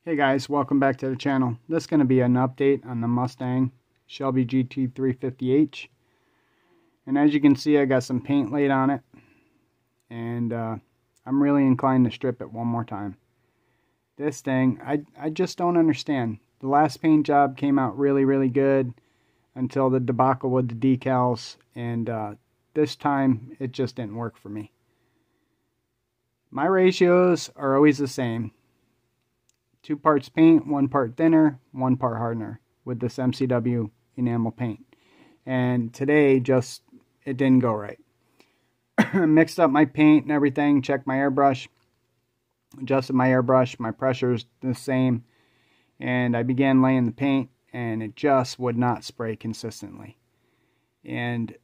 Hey guys, welcome back to the channel. This is going to be an update on the Mustang Shelby GT350H. And as you can see, I got some paint laid on it. And I'm really inclined to strip it one more time. This thing, I just don't understand. The last paint job came out really good until the debacle with the decals. And this time, it just didn't work for me. My ratios are always the same. 2 parts paint, 1 part thinner, 1 part hardener with this MCW enamel paint. And today, it didn't go right. Mixed up my paint and everything, checked my airbrush, adjusted my airbrush, my pressure's the same, and I began laying the paint, and it just would not spray consistently. And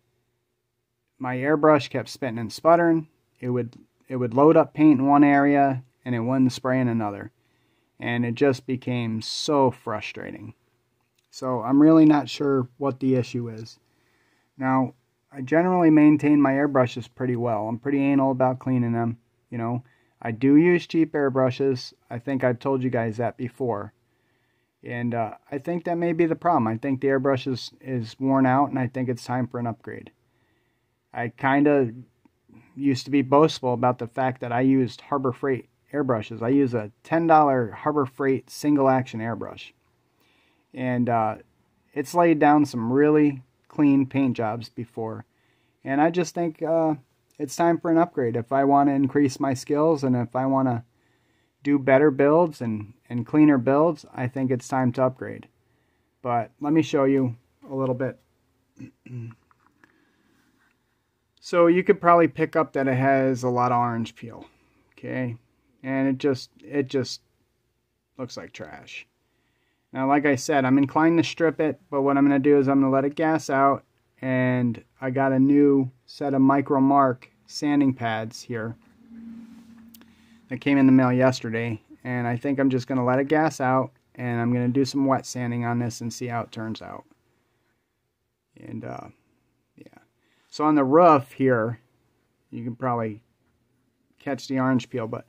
my airbrush kept spitting and sputtering. It would load up paint in one area, and it wouldn't spray in another. And it just became so frustrating. So I'm really not sure what the issue is. Now, I generally maintain my airbrushes pretty well. I'm pretty anal about cleaning them. You know, I do use cheap airbrushes. I think I've told you guys that before. And I think that may be the problem. I think the airbrush is worn out, and I think it's time for an upgrade. I kind of used to be boastful about the fact that I used Harbor Freight airbrushes. I use a $10 Harbor Freight single action airbrush, and it's laid down some really clean paint jobs before, and I just think it's time for an upgrade. If I want to increase my skills and if I want to do better builds and cleaner builds, I think it's time to upgrade. But let me show you a little bit. So you could probably pick up that it has a lot of orange peel, okay? And it just looks like trash. Now, like I said, I'm inclined to strip it, but what I'm going to do is I'm going to let it gas out, and I got a new set of Micro Mark sanding pads here that came in the mail yesterday, and I think I'm just going to let it gas out, and I'm going to do some wet sanding on this and see how it turns out. And yeah. So on the roof here, you can probably catch the orange peel, but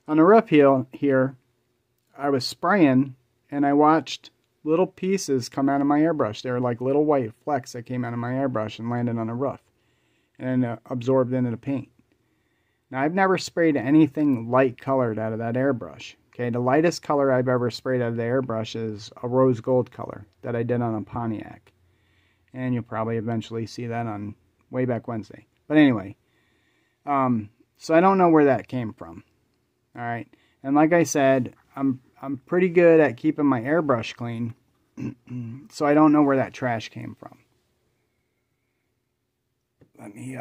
on the roof here, I was spraying, and I watched little pieces come out of my airbrush. They were like little white flecks that came out of my airbrush and landed on the roof and absorbed into the paint. Now, I've never sprayed anything light colored out of that airbrush. Okay, the lightest color I've ever sprayed out of the airbrush is a rose gold color that I did on a Pontiac. And you'll probably eventually see that on Wayback Wednesday. But anyway, so I don't know where that came from. All right, and like I said, I'm pretty good at keeping my airbrush clean, so I don't know where that trash came from. Let me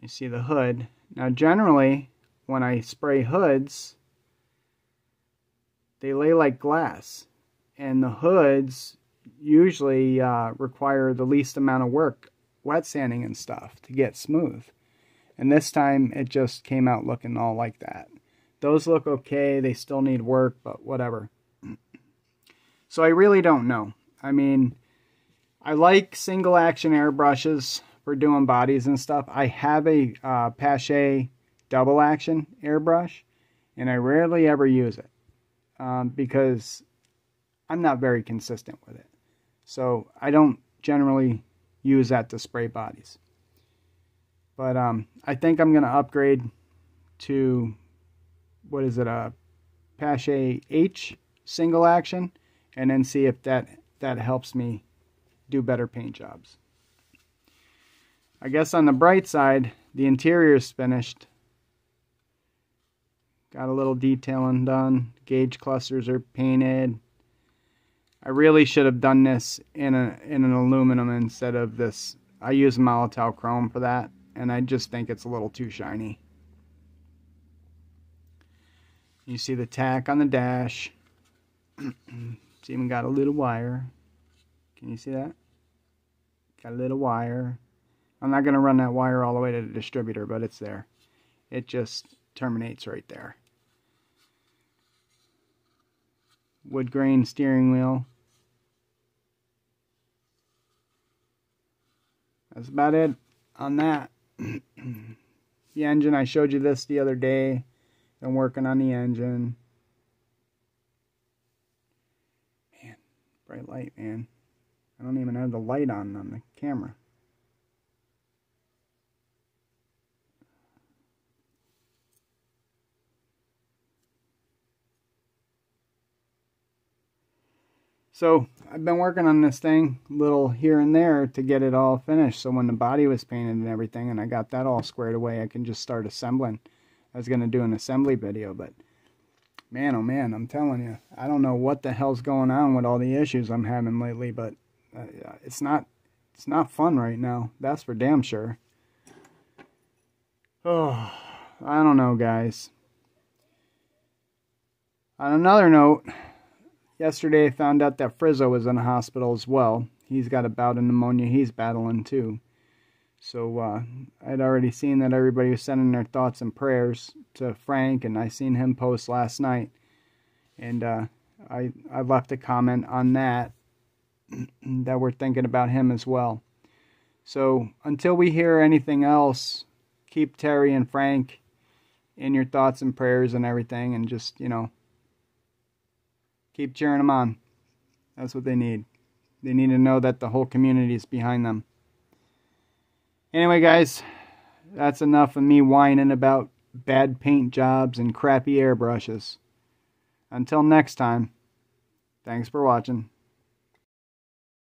you see the hood. Now, generally, when I spray hoods, they lay like glass, and the hoods usually require the least amount of work, wet sanding and stuff, to get smooth. And this time, it just came out looking all like that. Those look okay. They still need work, but whatever. So I really don't know. I mean, I like single action airbrushes for doing bodies and stuff. I have a Pache double action airbrush, and I rarely ever use it because I'm not very consistent with it. So I don't generally use that to spray bodies. But I think I'm going to upgrade to, what is it, a Pache H single action, and then see if that helps me do better paint jobs. I guess on the bright side, the interior is finished. Got a little detailing done. Gauge clusters are painted. I really should have done this in an aluminum instead of this. I use Molotow chrome for that, and I just think it's a little too shiny. You see the tack on the dash. It's even got a little wire. Can you see that? Got a little wire. I'm not going to run that wire all the way to the distributor, but it's there. It just terminates right there. Wood grain steering wheel. That's about it on that. The engine, I showed you this the other day. Been working on the engine. Bright light, man. I don't even have the light on the camera. So I've been working on this thing a little here and there to get it all finished. So when the body was painted and everything, and I got that all squared away, I can just start assembling. I was going to do an assembly video, but man, oh man, I'm telling you, I don't know what the hell's going on with all the issues I'm having lately, but it's not fun right now. That's for damn sure. Oh, I don't know, guys. On another note, yesterday I found out that Frizzo was in the hospital as well. He's got a bout of pneumonia he's battling too. So I'd already seen that everybody was sending their thoughts and prayers to Frank, and I seen him post last night. And I left a comment on that, that we're thinking about him as well. So until we hear anything else, keep Terry and Frank in your thoughts and prayers and everything, and just, you know, keep cheering them on. That's what they need. They need to know that the whole community is behind them. Anyway, guys, that's enough of me whining about bad paint jobs and crappy airbrushes. Until next time, thanks for watching.